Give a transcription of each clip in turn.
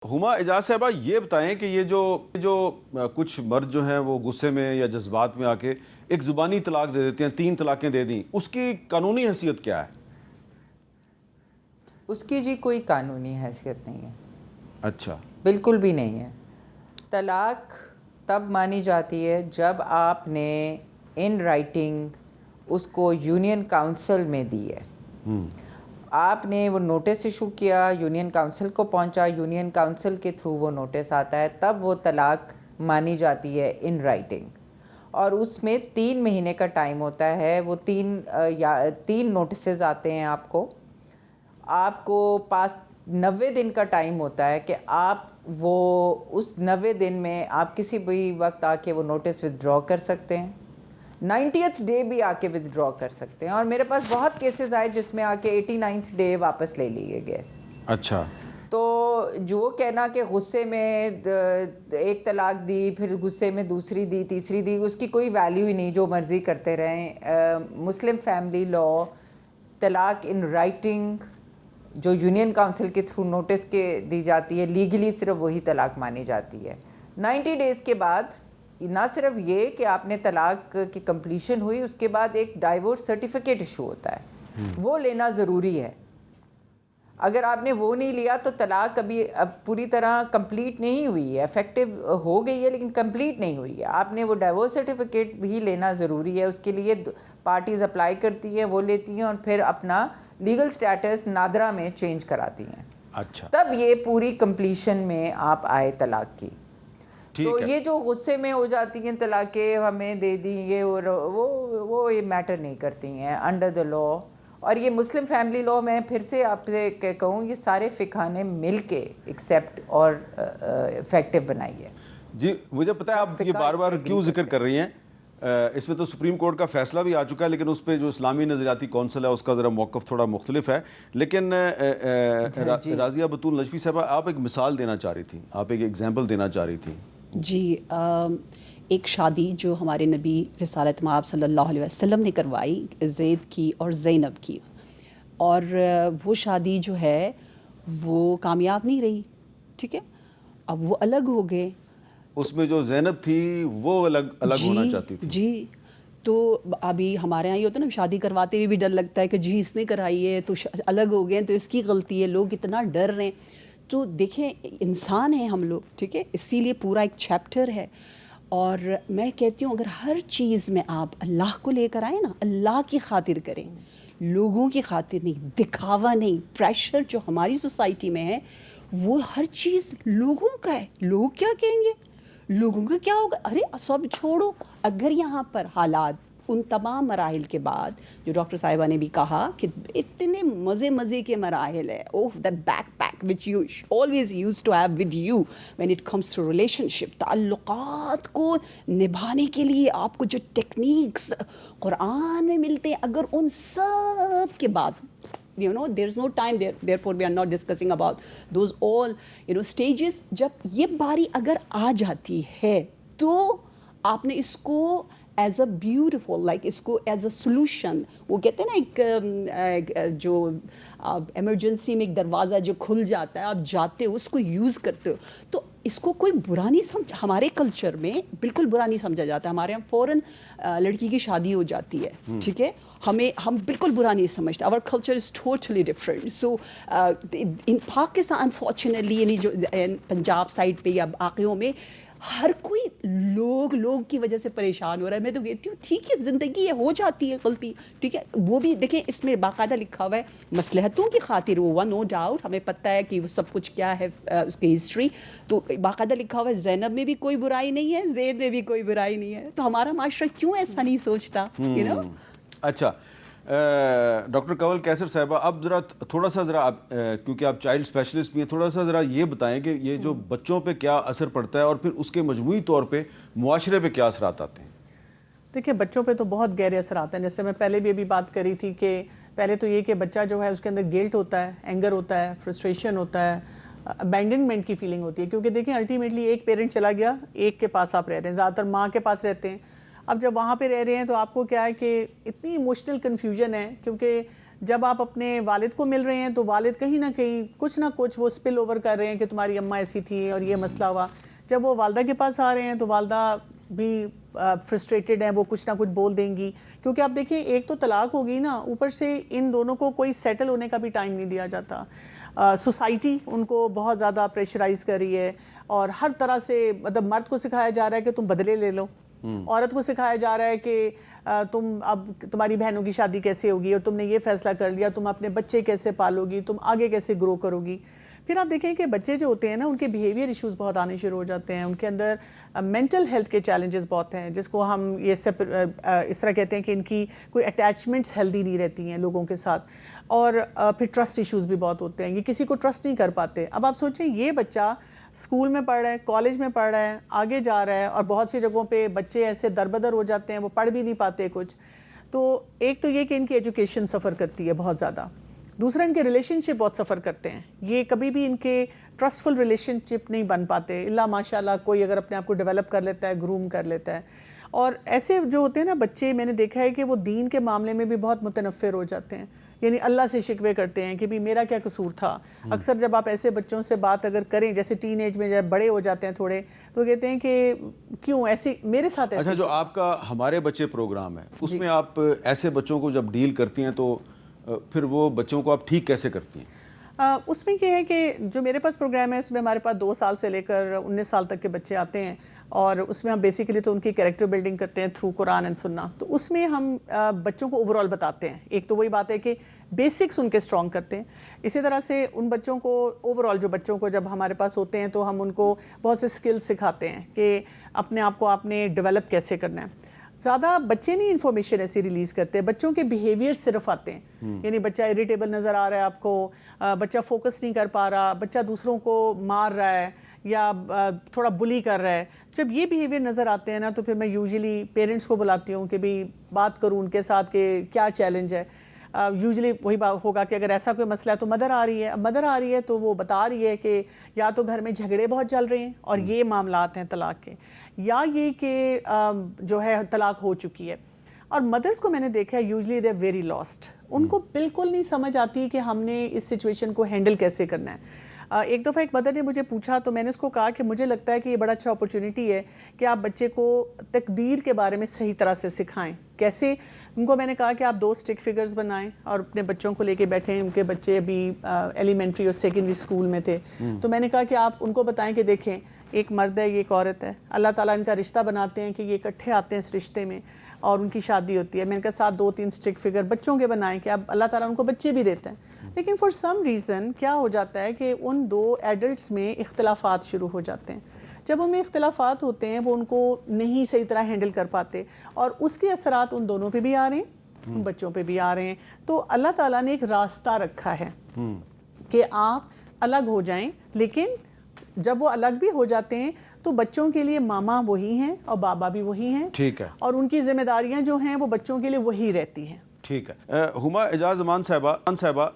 ہما اعجاز صاحبہ یہ بتائیں کہ یہ جو کچھ مرد جو ہیں وہ غصے میں یا جذبات میں آ کے ایک زبانی طلاق دے دیتے ہیں، 3 طلاقیں دے دیں، اس کی قانونی حیثیت کیا ہے؟ اس کی جی کوئی قانونی حیثیت نہیں ہے. اچھا، بالکل بھی نہیں ہے. طلاق تب مانی جاتی ہے جب آپ نے ان رائٹنگ اس کو یونین کاؤنسل میں دی ہے. آپ نے وہ نوٹس ایشو کیا، یونین کاؤنسل کو پہنچا، یونین کاؤنسل کے تھرو وہ نوٹس آتا ہے، تب وہ طلاق مانی جاتی ہے ان رائٹنگ. اور اس میں 3 مہینے کا ٹائم ہوتا ہے. وہ 3 نوٹسز آتے ہیں آپ کو پاس 90 دن کا ٹائم ہوتا ہے کہ آپ وہ اس 90 دن میں آپ کسی بھی وقت آ کے وہ نوٹس ودرا کر سکتے ہیں. 90th ڈے بھی آ کے ودرا کر سکتے ہیں. اور میرے پاس بہت کیسز آئے جس میں آ کے 89th ڈے واپس لے لیے گئے. اچھا. تو جو کہنا کہ غصے میں ایک طلاق دی، پھر غصے میں دوسری دی، تیسری دی، اس کی کوئی ویلیو ہی نہیں، جو مرضی کرتے رہیں. مسلم فیملی لا طلاق ان رائٹنگ جو یونین کاؤنسل کے تھرو نوٹس کے دی جاتی ہے، لیگلی صرف وہی طلاق مانی جاتی ہے. 90 ڈیز کے بعد نہ صرف یہ کہ آپ نے طلاق کی کمپلیشن ہوئی، اس کے بعد ایک ڈائیورس سرٹیفکیٹ ایشو ہوتا ہے، وہ لینا ضروری ہے. اگر آپ نے وہ نہیں لیا تو طلاق ابھی اب پوری طرح کمپلیٹ نہیں ہوئی ہے، افیکٹو ہو گئی ہے لیکن کمپلیٹ نہیں ہوئی ہے. آپ نے وہ ڈائیورس سرٹیفکیٹ بھی لینا ضروری ہے. اس کے لیے پارٹیز اپلائی کرتی ہیں، وہ لیتی ہیں اور پھر اپنا لیگل سٹیٹس نادرا میں چینج کراتی ہیں. اچھا. تب یہ پوری کمپلیشن میں آپ آئے طلاق کی. تو یہ جو غصے میں ہو جاتی ہیں طلاقیں ہمیں دے دیں، یہ وہ یہ میٹر نہیں کرتی ہیں انڈر دا لا. اور یہ مسلم فیملی لا میں پھر سے آپ سے کہوں، یہ سارے فقہ نے مل کے ایکسیپٹ اور افیکٹو بنائی ہے. جی مجھے پتہ ہے آپ یہ بار بار کیوں ذکر کر رہی ہیں. اس میں تو سپریم کورٹ کا فیصلہ بھی آ چکا ہے، لیکن اس پہ جو اسلامی نظریاتی کونسل ہے اس کا ذرا موقف تھوڑا مختلف ہے. لیکن راضیہ بطول نجفی صاحبہ، آپ ایک مثال دینا چاہ رہی تھیں، آپ ایک ایگزامپل دینا چاہ رہی تھیں. جی، ایک شادی جو ہمارے نبی رسالت مآب صلی اللہ علیہ وسلم نے کروائی، زید کی اور زینب کی، اور وہ شادی جو ہے وہ کامیاب نہیں رہی. ٹھیک ہے، اب وہ الگ ہو گئے. اس میں جو زینب تھی وہ الگ ہونا چاہتی تھی. جی، تو ابھی ہمارے یہاں یہ ہوتا ہے نا، شادی کرواتے ہوئے بھی ڈر لگتا ہے کہ جی اس نے کرائی ہے تو الگ ہو گئے ہیں تو اس کی غلطی ہے. لوگ اتنا ڈر رہے ہیں. تو دیکھیں، انسان ہیں ہم لوگ، ٹھیک ہے، اسی لیے پورا ایک چیپٹر ہے. اور میں کہتی ہوں اگر ہر چیز میں آپ اللہ کو لے کر آئیں نا، اللہ کی خاطر کریں، لوگوں کی خاطر نہیں، دکھاوا نہیں. پریشر جو ہماری سوسائٹی میں ہے وہ ہر چیز لوگوں کا ہے. لوگ کیا کہیں گے، لوگوں کا کیا ہوگا، ارے سب چھوڑو. اگر یہاں پر حالات ان تمام مراحل کے بعد جو ڈاکٹر صاحبہ نے بھی کہا کہ اتنے مزے کے مراحل ہے، that backpack which you always used to have with you when it comes to relationship، تعلقات کو نبھانے کے لیے آپ کو جو ٹیکنیکس قرآن میں ملتے ہیں، اگر ان سب کے بعد there's no time there, therefore we are not discussing about those all stages. جب یہ باری اگر آ جاتی ہے تو آپ نے اس کو ایز اے بیوٹیفل، لائک اس کو ایز اے سولوشن، وہ کہتے ہیں نا ایک جو ایمرجنسی میں ایک دروازہ جو کھل جاتا ہے، آپ جاتے ہو اس کو یوز کرتے ہو، تو اس کو کوئی برا نہیں سمجھ. ہمارے کلچر میں بالکل برا نہیں سمجھا جاتا. ہمارے یہاں فوراً لڑکی کی شادی ہو جاتی ہے، ٹھیک ہے، ہم بالکل برا نہیں سمجھتے. our culture is totally different. So in Pakistan unfortunately، یعنی جو پنجاب سائڈ پہ یا باقیوں میں ہر کوئی لوگ کی وجہ سے پریشان ہو رہا ہے. میں تو کہتی ہوں ٹھیک ہے، زندگی ہے، ہو جاتی ہے غلطی، ٹھیک ہے. وہ بھی دیکھیں اس میں باقاعدہ لکھا ہوا ہے مصلحتوں کی خاطر ہوا، نو ڈاؤٹ، ہمیں پتہ ہے کہ وہ سب کچھ کیا ہے اس کی ہسٹری. تو باقاعدہ لکھا ہوا ہے زینب میں بھی کوئی برائی نہیں ہے، زید میں بھی کوئی برائی نہیں ہے. تو ہمارا معاشرہ کیوں ایسا نہیں سوچتا؟ اچھا ڈاکٹر کنول کیسر صاحبہ، اب تھوڑا سا کیونکہ آپ چائلڈ اسپیشلسٹ بھی ہیں، تھوڑا سا ذرا یہ بتائیں کہ یہ جو بچوں پہ کیا اثر پڑتا ہے اور پھر اس کے مجموعی طور پہ معاشرے پہ کیا اثرات آتے ہیں؟ دیکھیں، بچوں پہ تو بہت گہرے اثر آتے ہیں. جیسے میں پہلے بھی ابھی بات کری تھی کہ پہلے تو یہ کہ بچہ جو ہے اس کے اندر گلٹ ہوتا ہے، اینگر ہوتا ہے، فرسٹریشن ہوتا ہے، ابینڈنمنٹ کی فیلنگ ہوتی ہے. کیونکہ دیکھیں الٹیمیٹلی ایک پیرنٹ چلا گیا، ایک کے پاس آپ رہ رہے ہیں، زیادہ تر ماں کے پاس رہتے ہیں. اب جب وہاں پہ رہ رہے ہیں تو آپ کو کیا ہے کہ اتنی ایموشنل کنفیوژن ہے، کیونکہ جب آپ اپنے والد کو مل رہے ہیں تو والد کہیں نہ کچھ وہ اسپل اوور کر رہے ہیں کہ تمہاری اماں ایسی تھی اور یہ مسئلہ ہوا. جب وہ والدہ کے پاس آ رہے ہیں تو والدہ بھی فرسٹریٹڈ ہیں, وہ کچھ نہ کچھ بول دیں گی, کیونکہ آپ دیکھیں ایک تو طلاق ہوگی نا, اوپر سے ان دونوں کو کوئی سیٹل ہونے کا بھی ٹائم نہیں دیا جاتا. سوسائٹی ان کو بہت زیادہ پریشرائز کر رہی ہے اور ہر طرح سے مطلب مرد کو سکھایا جا رہا ہے کہ تم بدلے لے لو, عورت کو سکھایا جا رہا ہے کہ تم اب تمہاری بہنوں کی شادی کیسے ہوگی اور تم نے یہ فیصلہ کر لیا, تم اپنے بچے کیسے پالو گی, تم آگے کیسے گرو کرو گی. پھر آپ دیکھیں کہ بچے جو ہوتے ہیں نا ان کے بیہیویئر ایشوز بہت آنے شروع ہو جاتے ہیں, ان کے اندر مینٹل ہیلتھ کے چیلنجز بہت ہیں, جس کو ہم یہ سب اس طرح کہتے ہیں کہ ان کی کوئی اٹیچمنٹس ہیلدی نہیں رہتی ہیں لوگوں کے ساتھ, اور پھر ٹرسٹ ایشوز بھی بہت ہوتے ہیں, یہ کسی کو ٹرسٹ نہیں کر پاتے. اب آپ سوچیں یہ بچہ اسکول میں پڑھ رہا ہے, کالج میں پڑھ رہا ہے, آگے جا رہا ہے, اور بہت سی جگہوں پہ بچے ایسے دربدر ہو جاتے ہیں وہ پڑھ بھی نہیں پاتے کچھ. تو ایک تو یہ کہ ان کی ایجوکیشن سفر کرتی ہے بہت زیادہ, دوسرا ان کے ریلیشن شپ بہت سفر کرتے ہیں, یہ کبھی بھی ان کے ٹرسٹفل ریلیشن شپ نہیں بن پاتے, اللہ ماشاء اللہ کوئی اگر اپنے آپ کو ڈیولپ کر لیتا ہے, گروم کر لیتا ہے. اور ایسے جو ہوتے ہیں نا بچے, میں نے دیکھا ہے کہ وہ دین کے معاملے میں بھی بہت متنفر ہو جاتے ہیں, یعنی اللہ سے شکوے کرتے ہیں کہ بھی میرا کیا قصور تھا. اکثر جب آپ ایسے بچوں سے بات اگر کریں, جیسے ٹین ایج میں جب بڑے ہو جاتے ہیں تھوڑے, تو کہتے ہیں کہ کیوں ایسی میرے ساتھ ایسے. اچھا, جو آپ کا ہمارے بچے پروگرام ہے اس میں آپ ایسے بچوں کو جب ڈیل کرتی ہیں تو پھر وہ بچوں کو آپ ٹھیک کیسے کرتی ہیں؟ اس میں یہ ہے کہ جو میرے پاس پروگرام ہے اس میں ہمارے پاس 2 سال سے لے کر 19 سال تک کے بچے آتے ہیں, اور اس میں ہم بیسیکلی تو ان کی کریکٹر بلڈنگ کرتے ہیں تھرو قرآن اینڈ سننا. تو اس میں ہم بچوں کو اوور آل بتاتے ہیں. ایک تو وہی بات ہے کہ بیسکس ان کے اسٹرانگ کرتے ہیں, اسی طرح سے ان بچوں کو اوور آل جو بچوں کو جب ہمارے پاس ہوتے ہیں تو ہم ان کو بہت سے اسکل سکھاتے ہیں کہ اپنے آپ کو آپ نے ڈیولپ کیسے کرنا ہے. زیادہ بچے نہیں انفارمیشن ایسی ریلیز کرتے, بچوں کے بیہیویئر صرف آتے ہیں, یعنی بچہ اریٹیبل نظر آ رہا ہے آپ کو, بچہ فوکس نہیں کر پا رہا, بچہ دوسروں کو مار رہا ہے یا تھوڑا بلی کر رہا ہے. جب یہ بیہیویئر نظر آتے ہیں نا تو پھر میں یوزلی پیرنٹس کو بلاتی ہوں کہ بھی بات کروں ان کے ساتھ کہ کیا چیلنج ہے. یوزلی وہی بات ہوگا کہ اگر ایسا کوئی مسئلہ ہے تو مدر آ رہی ہے, اب مدر آ رہی ہے تو وہ بتا رہی ہے کہ یا تو گھر میں جھگڑے بہت چل رہے ہیں اور یہ معاملات ہیں طلاق کے, یا یہ کہ جو ہے طلاق ہو چکی ہے. اور مدرس کو میں نے دیکھا ہے یوزلی دے ویری لاسٹ, ان کو بالکل نہیں سمجھ آتی کہ ہم نے اس سچویشن کو ہینڈل کیسے کرنا ہے. ایک دفعہ ایک مدر نے مجھے پوچھا تو میں نے اس کو کہا کہ مجھے لگتا ہے کہ یہ بڑا اچھا اپرچونٹی ہے کہ آپ بچے کو تقدیر کے بارے میں صحیح طرح سے سکھائیں. کیسے؟ ان کو میں نے کہا کہ آپ 2 اسٹک فگرز بنائیں اور اپنے بچوں کو لے کے بیٹھیں, ان کے بچے ابھی ایلیمنٹری اور سیکنڈری اسکول میں تھے, تو میں نے کہا کہ آپ ان کو بتائیں کہ دیکھیں ایک مرد ہے, یہ ایک عورت ہے, اللہ تعالیٰ ان کا رشتہ بناتے ہیں کہ یہ اکٹھے آتے ہیں اس رشتے میں اور ان کی شادی ہوتی ہے. میں نے کہا ساتھ 2-3 اسٹک فگر بچوں کے بنائیں کہ اب اللہ تعالیٰ ان کو بچے بھی دیتے ہیں. لیکن فار سم ریزن کیا ہو جاتا ہے کہ ان 2 ایڈلٹس میں اختلافات شروع ہو جاتے ہیں. جب ان میں اختلافات ہوتے ہیں وہ ان کو نہیں صحیح طرح ہینڈل کر پاتے, اور اس کے اثرات ان دونوں پہ بھی آ رہے ہیں, ان بچوں پہ بھی آ رہے ہیں. تو اللہ تعالیٰ نے ایک راستہ رکھا ہے کہ آپ الگ ہو جائیں, لیکن جب وہ الگ بھی ہو جاتے ہیں تو بچوں کے لیے ماما وہی ہیں اور بابا بھی وہی ہیں, ٹھیک ہے, اور ان کی ذمہ داریاں جو ہیں وہ بچوں کے لیے وہی رہتی ہیں. ٹھیک ہے. ہما اعجاز امان صاحبہ,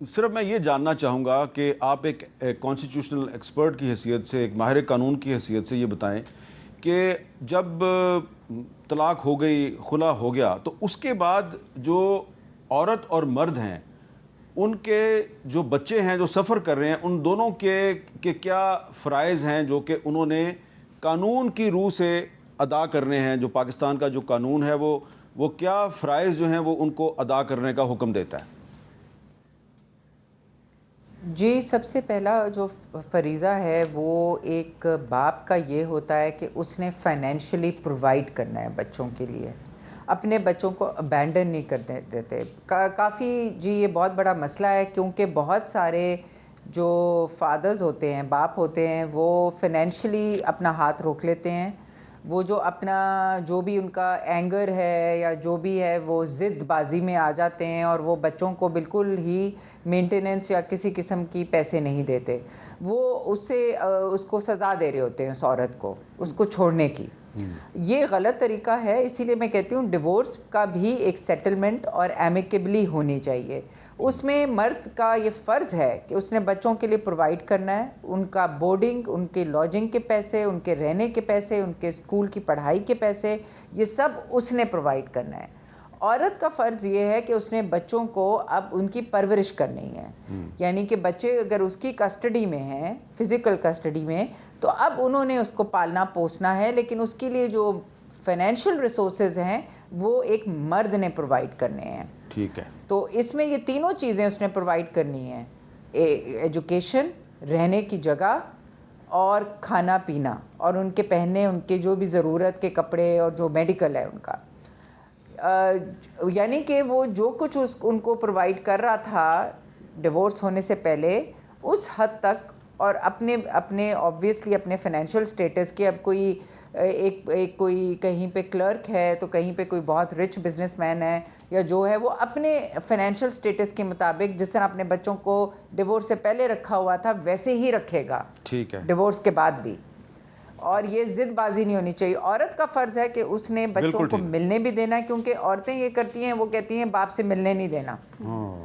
صرف میں یہ جاننا چاہوں گا کہ آپ ایک کانسٹیٹیوشنل ایکسپرٹ کی حیثیت سے, ایک ماہر قانون کی حیثیت سے یہ بتائیں کہ جب طلاق ہو گئی, خلا ہو گیا, تو اس کے بعد جو عورت اور مرد ہیں ان کے جو بچے ہیں جو سفر کر رہے ہیں, ان دونوں کے کیا فرائض ہیں جو کہ انہوں نے قانون کی روح سے ادا کرنے ہیں؟ جو پاکستان کا جو قانون ہے وہ کیا فرائض جو ہیں وہ ان کو ادا کرنے کا حکم دیتا ہے؟ جی, سب سے پہلا جو فریضہ ہے وہ ایک باپ کا یہ ہوتا ہے کہ اس نے فائنینشلی پرووائڈ کرنا ہے بچوں کے لیے, اپنے بچوں کو ابینڈن نہیں کر دیتے. کافی جی یہ بہت بڑا مسئلہ ہے, کیونکہ بہت سارے جو فادرز ہوتے ہیں, باپ ہوتے ہیں, وہ فائنینشلی اپنا ہاتھ روک لیتے ہیں. وہ جو اپنا جو بھی ان کا اینگر ہے یا جو بھی ہے وہ ضد بازی میں آ جاتے ہیں, اور وہ بچوں کو بالکل ہی مینٹیننس یا کسی قسم کی پیسے نہیں دیتے. وہ اس کو سزا دے رہے ہوتے ہیں اس عورت کو, اس کو چھوڑنے کی. یہ غلط طریقہ ہے, اسی لیے میں کہتی ہوں ڈیورس کا بھی ایک سیٹلمنٹ اور ایمیکیبلی ہونی چاہیے. اس میں مرد کا یہ فرض ہے کہ اس نے بچوں کے لیے پرووائڈ کرنا ہے, ان کا بورڈنگ, ان کے لاجنگ کے پیسے, ان کے رہنے کے پیسے, ان کے اسکول کی پڑھائی کے پیسے, یہ سب اس نے پرووائڈ کرنا ہے. عورت کا فرض یہ ہے کہ اس نے بچوں کو اب ان کی پرورش کرنی ہے، یعنی کہ بچے اگر اس کی کسٹڈی میں ہیں، فزیکل کسٹڈی میں، تو اب انہوں نے اس کو پالنا پوسنا ہے، لیکن اس کے لیے جو فائنینشیل ریسورسز ہیں وہ ایک مرد نے پرووائڈ کرنے ہیں. ٹھیک ہے. تو اس میں یہ تینوں چیزیں اس نے پرووائڈ کرنی ہیں، ایجوکیشن، رہنے کی جگہ اور کھانا پینا، اور ان کے پہننے، ان کے جو بھی ضرورت کے کپڑے اور جو میڈیکل ہے ان کا. یعنی کہ وہ جو کچھ ان کو پرووائڈ کر رہا تھا ڈیورس ہونے سے پہلے اس حد تک، اور اپنے آبویسلی اپنے فائنینشیل سٹیٹس کے، اب کوئی ایک کوئی کہیں پہ کلرک ہے تو کہیں پہ کوئی بہت رچ بزنس مین ہے، یا جو ہے وہ اپنے فائنینشیل سٹیٹس کے مطابق جس طرح اپنے بچوں کو ڈیورس سے پہلے رکھا ہوا تھا ویسے ہی رکھے گا، ٹھیک ہے، ڈیورس کے بعد بھی. اور یہ ضد بازی نہیں ہونی چاہیے. عورت کا فرض ہے کہ اس نے بچوں کو ملنے بھی دینا ہے، کیونکہ عورتیں یہ کرتی ہیں، وہ کہتی ہیں باپ سے ملنے نہیں دینا،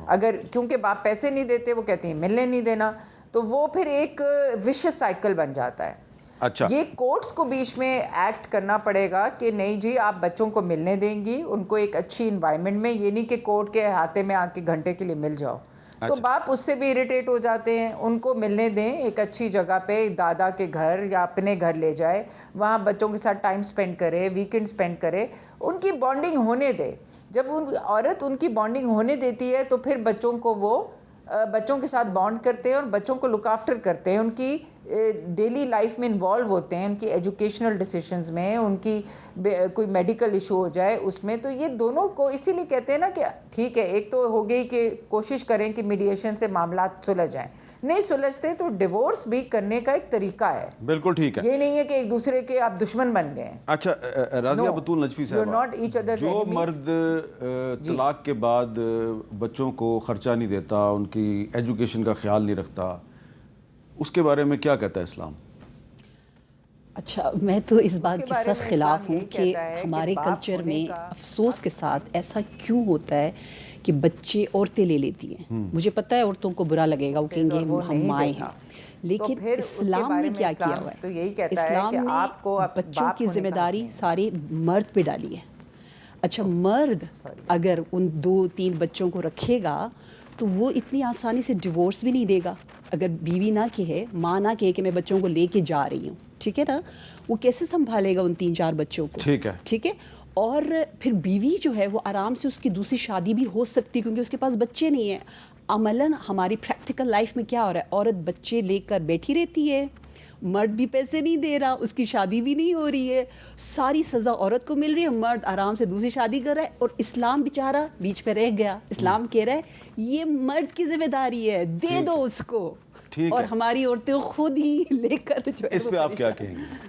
اگر کیونکہ باپ پیسے نہیں دیتے وہ کہتی ہیں ملنے نہیں دینا، تو وہ پھر ایک وشس سائیکل بن جاتا ہے. اچھا، یہ کورٹس کو بیچ میں ایکٹ کرنا پڑے گا کہ نہیں جی آپ بچوں کو ملنے دیں گی، ان کو ایک اچھی انوائرمنٹ میں، یہ نہیں کہ کورٹ کے احاطے میں آ کے گھنٹے کے لیے مل جاؤ. تو باپ اس سے بھی اریٹیٹ ہو جاتے ہیں. ان کو ملنے دیں ایک اچھی جگہ پہ، دادا کے گھر یا اپنے گھر لے جائے، وہاں بچوں کے ساتھ ٹائم سپینڈ کرے، ویکینڈ سپینڈ کرے، ان کی بانڈنگ ہونے دے. جب عورت ان کی بانڈنگ ہونے دیتی ہے تو پھر بچوں کو وہ بچوں کے ساتھ بانڈ کرتے ہیں اور بچوں کو لک آفٹر کرتے ہیں، ان کی ڈیلی لائف میں انوالو ہوتے ہیں، ان کی ایجوکیشنل ڈیسیشنز میں، ان کی کوئی میڈیکل ایشو ہو جائے اس میں. تو یہ دونوں کو اسی لیے کہتے ہیں نا کہ ٹھیک ہے، ایک تو ہو گئی کہ کوشش کریں کہ میڈیشن سے معاملات سلجھ جائیں، نہیں سلجھتے تو ڈیورس بھی کرنے کا ایک طریقہ ہے. بالکل ٹھیک ہے، یہ نہیں ہے کہ ایک دوسرے کے آپ دشمن بن گئے. اچھا راضیہ بطول نجفی صاحب، جو مرد طلاق کے بعد بچوں کو خرچہ نہیں دیتا، ان کی ایجوکیشن کا خیال نہیں رکھتا، اس کے بارے میں کیا کہتا ہے اسلام؟ اچھا، میں تو اس بات کی سخت خلاف ہوں کہ ہمارے کلچر میں افسوس کے ساتھ ایسا کیوں ہوتا ہے کہ بچے عورتیں لے لیتی ہیں. مجھے پتہ ہے عورتوں کو برا لگے گا، وہ کہیں گے ہم مائیں ہیں، لیکن اسلام نے کیا کیا ہوا ہے؟ اسلام نے بچوں کی ذمہ داری ساری مرد پہ ڈالی ہے. اچھا، مرد اگر ان 2-3 بچوں کو رکھے گا تو وہ اتنی آسانی سے ڈیورس بھی نہیں دے گا. اگر بیوی نہ کہے، ماں نہ کہے کہ میں بچوں کو لے کے جا رہی ہوں، ٹھیک ہے نا، وہ کیسے سنبھالے گا ان 3-4 بچوں کو؟ ٹھیک ہے. اور پھر بیوی جو ہے وہ آرام سے، اس کی دوسری شادی بھی ہو سکتی کیونکہ اس کے پاس بچے نہیں ہیں. عملاً ہماری پریکٹیکل لائف میں کیا ہو رہا ہے؟ عورت بچے لے کر بیٹھی رہتی ہے، مرد بھی پیسے نہیں دے رہا، اس کی شادی بھی نہیں ہو رہی ہے، ساری سزا عورت کو مل رہی ہے، مرد آرام سے دوسری شادی کر رہا ہے. اور اسلام بیچارہ بیچ پہ رہ گیا. اسلام کہہ رہا ہے یہ مرد کی ذمہ داری ہے، دے دو اس کو. اور ہماری عورتیں خود ہی لے کر جو ہے. اس پہ آپ کیا کہیں گے؟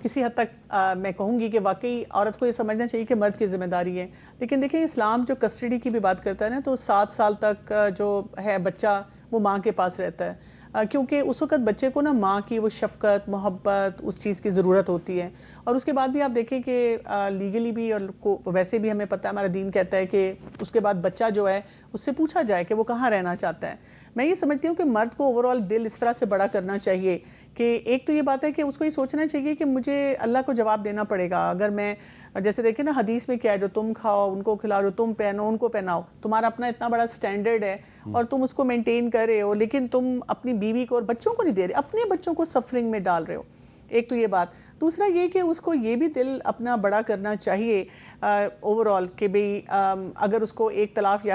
کسی حد تک میں کہوں گی کہ واقعی عورت کو یہ سمجھنا چاہیے کہ مرد کی ذمہ داری ہے. لیکن دیکھیں اسلام جو کسٹڈی کی بھی بات کرتا ہے نا، تو 7 سال تک جو ہے بچہ وہ ماں کے پاس رہتا ہے، کیونکہ اس وقت بچے کو نا ماں کی وہ شفقت، محبت، اس چیز کی ضرورت ہوتی ہے. اور اس کے بعد بھی آپ دیکھیں کہ لیگلی بھی اور ویسے بھی ہمیں پتہ ہے، ہمارا دین کہتا ہے کہ اس کے بعد بچہ جو ہے اس سے پوچھا جائے کہ وہ کہاں رہنا چاہتا ہے. میں یہ سمجھتی ہوں کہ مرد کو اوور آل دل اس طرح سے بڑا کرنا چاہیے کہ ایک تو یہ بات ہے کہ اس کو یہ سوچنا چاہیے کہ مجھے اللہ کو جواب دینا پڑے گا. اگر میں جیسے دیکھیں نا حدیث میں کیا ہے، جو تم کھاؤ ان کو کھلاؤ، جو تم پہنو ان کو پہناؤ. تمہارا اپنا اتنا بڑا سٹینڈرڈ ہے اور تم اس کو مینٹین کر رہے ہو، لیکن تم اپنی بیوی کو اور بچوں کو نہیں دے رہے، اپنے بچوں کو سفرنگ میں ڈال رہے ہو. ایک تو یہ بات. دوسرا یہ کہ اس کو یہ بھی دل اپنا بڑا کرنا چاہیے اوور آل کہ بھئی اگر اس کو ایک طلاق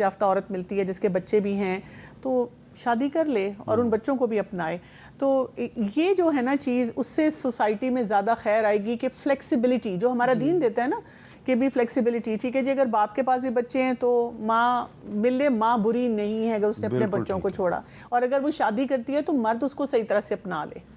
یافتہ عورت ملتی ہے جس کے بچے بھی ہیں تو شادی کر لے اور ان بچوں کو بھی اپنائے. تو یہ جو ہے نا چیز، اس سے سوسائٹی میں زیادہ خیر آئے گی کہ فلیکسیبلٹی جو ہمارا دین دیتا ہے نا کہ بھی فلیکسیبلٹی. ٹھیک ہے جی، اگر باپ کے پاس بھی بچے ہیں تو ماں ملے، ماں بری نہیں ہے اگر اس نے اپنے بچوں کو چھوڑا، اور اگر وہ شادی کرتی ہے تو مرد اس کو صحیح طرح سے اپنا لے.